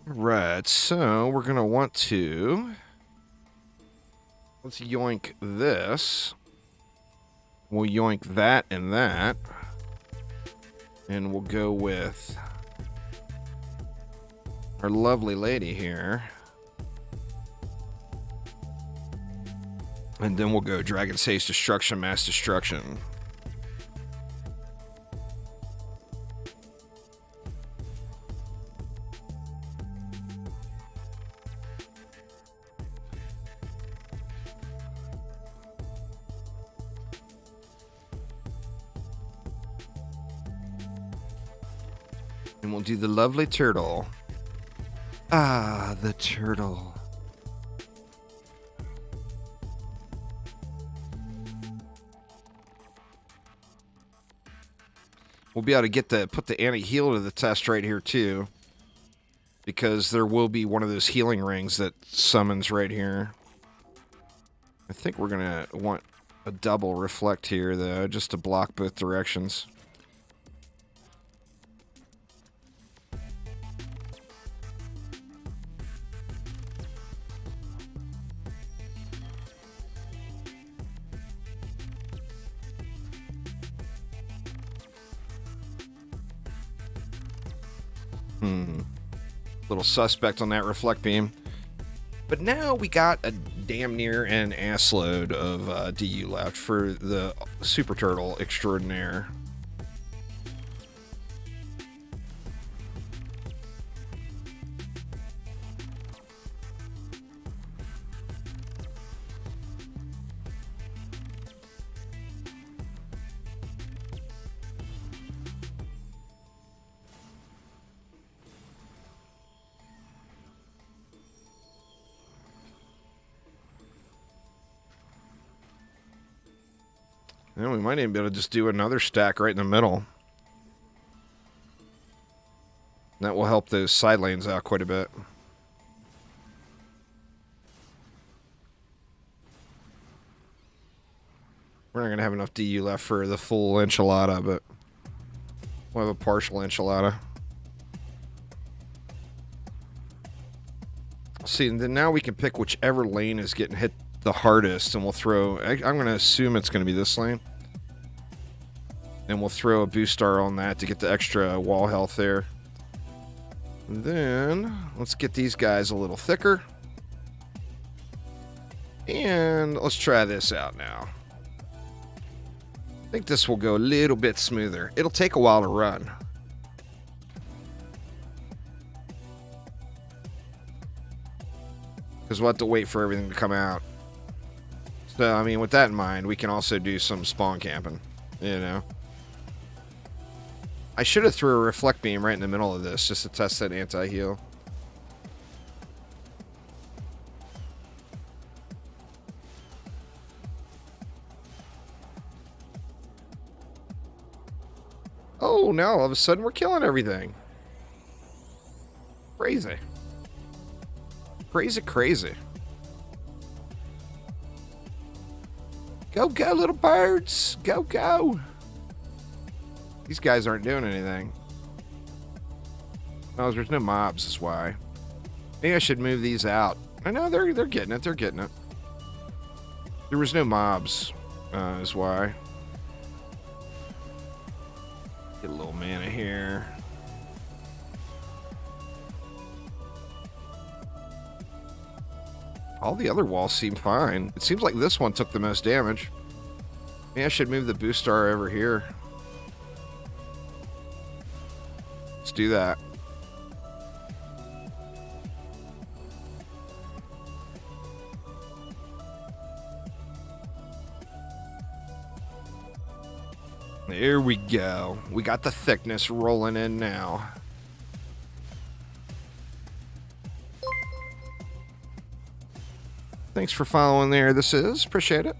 Right, so we're going to want to... Let's yoink this. We'll yoink that and that. And we'll go with our lovely lady here. And then we'll go Dragon's Haste Destruction, Mass Destruction. And we'll do the lovely turtle. Ah, the turtle. We'll be able to get put the anti-heal to the test right here too. Because there will be one of those healing rings that summons right here. I think we're going to want a double reflect here though, just to block both directions. Little suspect on that reflect beam. But now we got a damn near an ass load of DU left for the Super Turtle Extraordinaire. Yeah, we might even be able to just do another stack right in the middle. That will help those side lanes out quite a bit. We're not going to have enough DU left for the full enchilada, but we'll have a partial enchilada. See, and then now we can pick whichever lane is getting hit the hardest, and we'll throw... I'm going to assume it's going to be this lane. And we'll throw a boost star on that to get the extra wall health there. And then, let's get these guys a little thicker. And let's try this out now. I think this will go a little bit smoother. It'll take a while to run. Because we'll have to wait for everything to come out. So, I mean, with that in mind, we can also do some spawn camping, you know. I should have threw a reflect beam right in the middle of this just to test that anti-heal. Oh, now all of a sudden we're killing everything. Crazy. Crazy, crazy. Go, go, little birds. Go, go. These guys aren't doing anything. Oh, there's no mobs, is why. Maybe I should move these out. I know, they're getting it. They're getting it. There was no mobs, is why. Get a little mana here. All the other walls seem fine. It seems like this one took the most damage. Maybe I should move the boost star over here. Let's do that. There we go. We got the thickness rolling in now. Thanks for following there. This is. Appreciate it.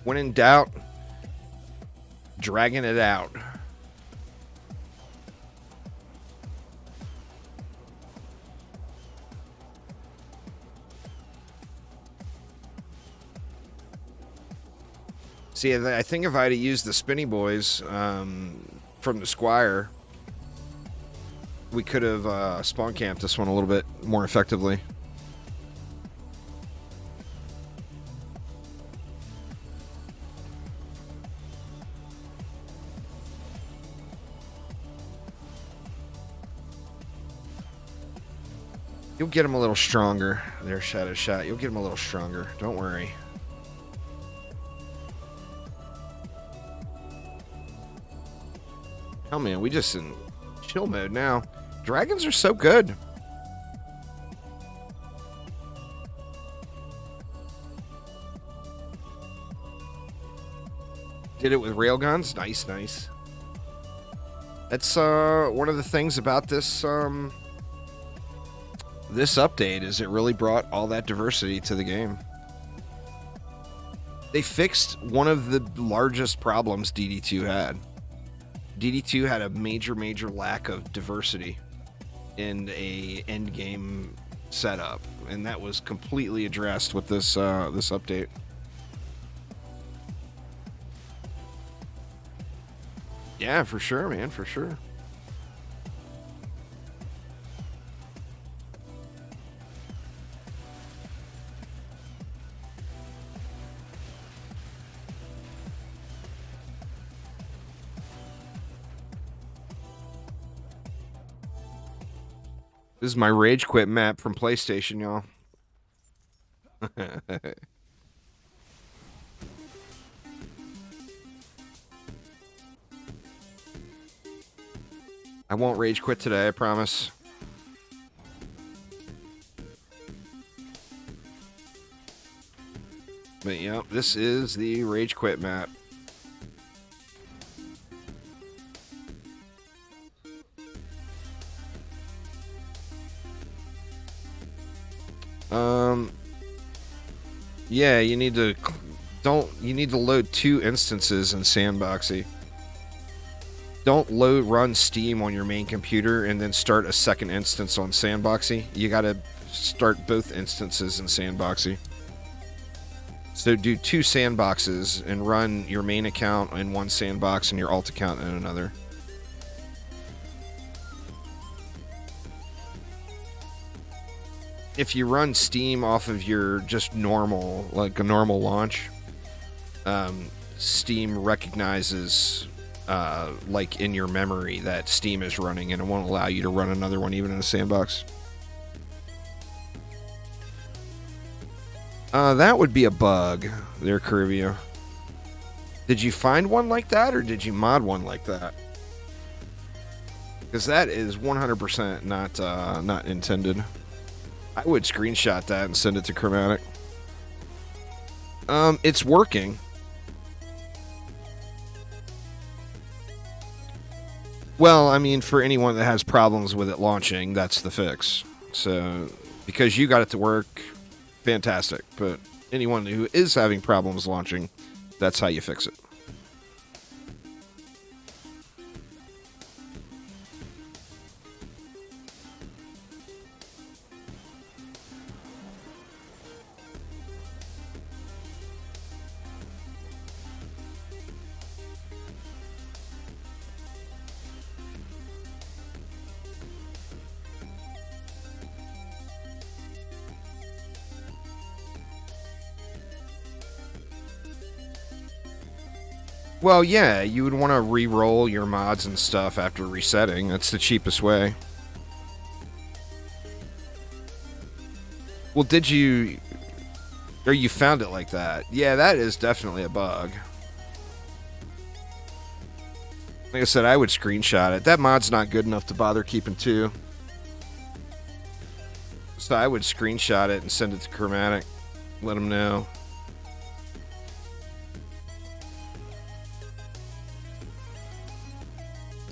When in doubt, dragging it out. See, I think if I had used the Spinny Boys from the Squire, we could have spawn camped this one a little bit more effectively. You'll get him a little stronger. There, Shadow Shot. You'll get him a little stronger. Don't worry. Oh man, we just in chill mode now. Dragons are so good. Did it with railguns. Nice, nice. That's one of the things about this this update is it really brought all that diversity to the game. They fixed one of the largest problems DD2 had. DD2 had a major lack of diversity in a end game setup, and that was completely addressed with this this update. Yeah, for sure, man, for sure. This is my rage quit map from PlayStation, y'all. I won't rage quit today, I promise. But yeah, this is the rage quit map. Yeah, you need to load 2 instances in Sandboxy. Don't run Steam on your main computer and then start a second instance on Sandboxy. You gotta start both instances in Sandboxy. So do 2 sandboxes and run your main account in one sandbox and your alt account in another. If you run Steam off of your just normal, like a normal launch, Steam recognizes, like in your memory, that Steam is running, and it won't allow you to run another one even in a sandbox. That would be a bug there, Curvio. Did you find one like that, or did you mod one like that? Because that is 100% not intended. I would screenshot that and send it to Chromatic. It's working. Well, I mean, for anyone that has problems with it launching, that's the fix. So, because you got it to work, fantastic. But anyone who is having problems launching, that's how you fix it. Well, yeah, you would want to re-roll your mods and stuff after resetting. That's the cheapest way. Well, did you... Or you found it like that? Yeah, that is definitely a bug. Like I said, I would screenshot it. That mod's not good enough to bother keeping 2. So I would screenshot it and send it to Chromatic. Let them know.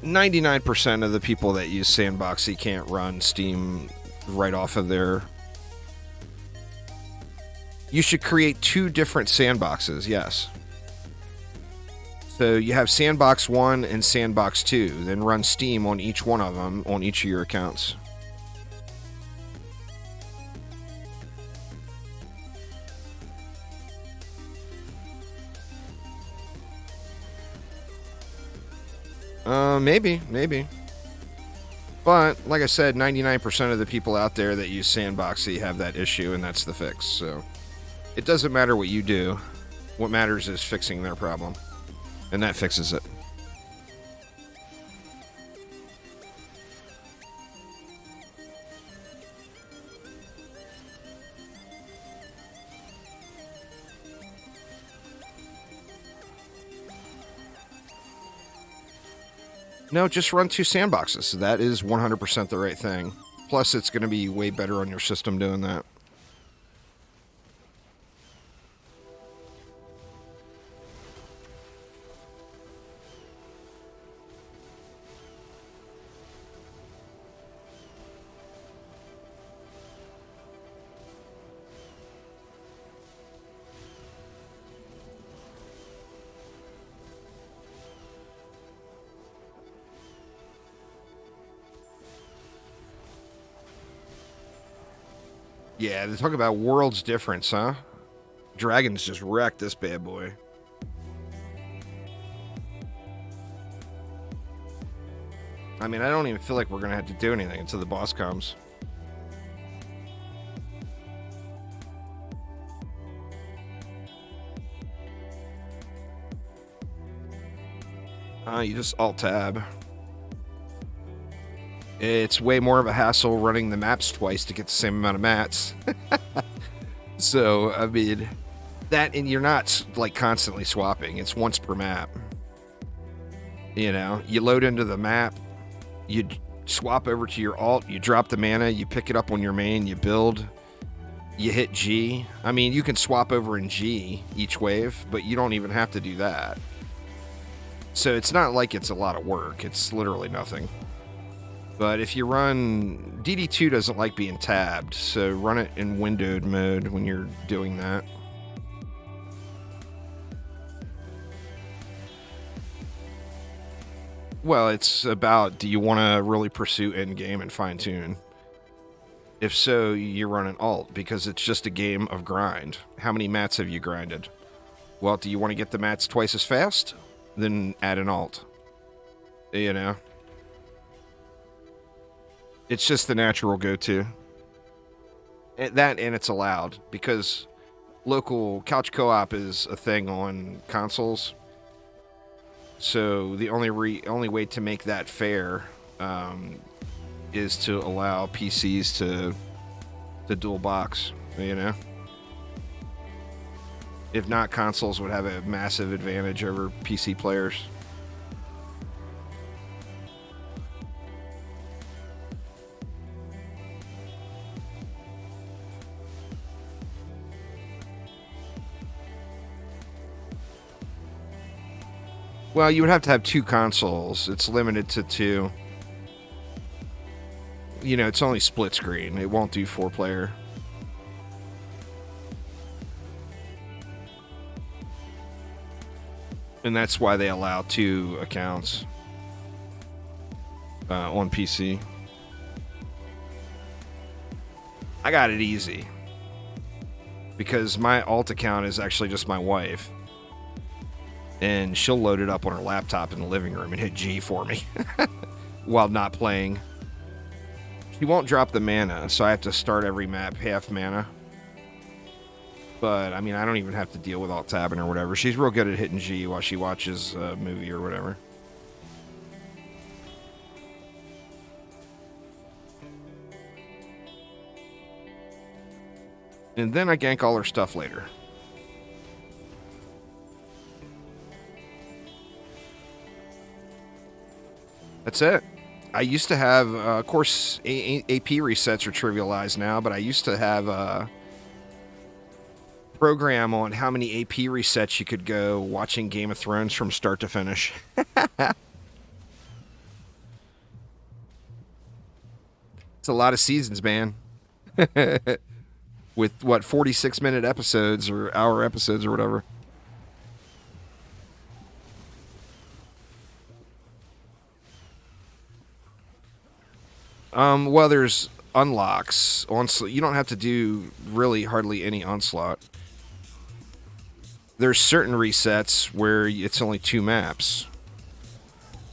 .99% of the people that use Sandboxy can't run Steam right off of their... You should create 2 different sandboxes, yes. So you have Sandbox 1 and Sandbox 2, then run Steam on each one of them on each of your accounts. Maybe. But, like I said, 99% of the people out there that use Sandboxy have that issue, and that's the fix. So, it doesn't matter what you do. What matters is fixing their problem. And that fixes it. No, just run 2 sandboxes. That is 100% the right thing. Plus, it's going to be way better on your system doing that. Yeah, they talk about worlds difference, huh? Dragons just wrecked this bad boy. I mean, I don't even feel like we're going to have to do anything until the boss comes. You just Alt-Tab. It's way more of a hassle running the maps twice to get the same amount of mats. So, I mean, that, and you're not, like, constantly swapping. It's once per map. You know, you load into the map, you swap over to your alt, you drop the mana, you pick it up on your main, you build, you hit G. I mean, you can swap over in G each wave, but you don't even have to do that. So it's not like it's a lot of work. It's literally nothing. But if you run... DD2 doesn't like being tabbed, so run it in windowed mode when you're doing that. Well, it's about, do you want to really pursue endgame and fine-tune? If so, you run an alt, because it's just a game of grind. How many mats have you grinded? Well, do you want to get the mats twice as fast? Then add an alt. You know? It's just the natural go-to. That, and it's allowed, because local couch co-op is a thing on consoles. So the only way to make that fair is to allow PCs to dual box, you know? If not, consoles would have a massive advantage over PC players. Well, you would have to have 2 consoles. It's limited to 2. You know, it's only split screen. It won't do 4-player. And that's why they allow 2 accounts on PC. I got it easy. Because my alt account is actually just my wife. And she'll load it up on her laptop in the living room and hit G for me while not playing. She won't drop the mana, so I have to start every map half mana. But, I mean, I don't even have to deal with alt-tabbing or whatever. She's real good at hitting G while she watches a movie or whatever. And then I gank all her stuff later. That's it. I used to have, of course, AP resets are trivialized now, but I used to have a program on how many AP resets you could go watching Game of Thrones from start to finish. It's a lot of seasons, man. With, what, 46-minute episodes or hour episodes or whatever. Well, there's unlocks. Onslaught. You don't have to do really hardly any onslaught. There's certain resets where it's only 2 maps.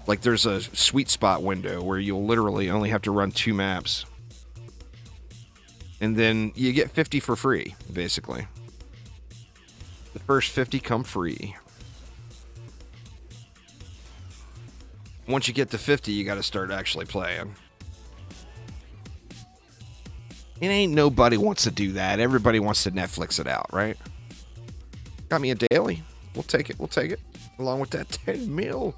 Like there's a sweet spot window where you'll literally only have to run 2 maps. And then you get 50 for free, basically. The first 50 come free. Once you get to 50, you got to start actually playing. It ain't nobody wants to do that. Everybody wants to Netflix it out, right? Got me a daily. We'll take it. We'll take it. Along with that 10 mil.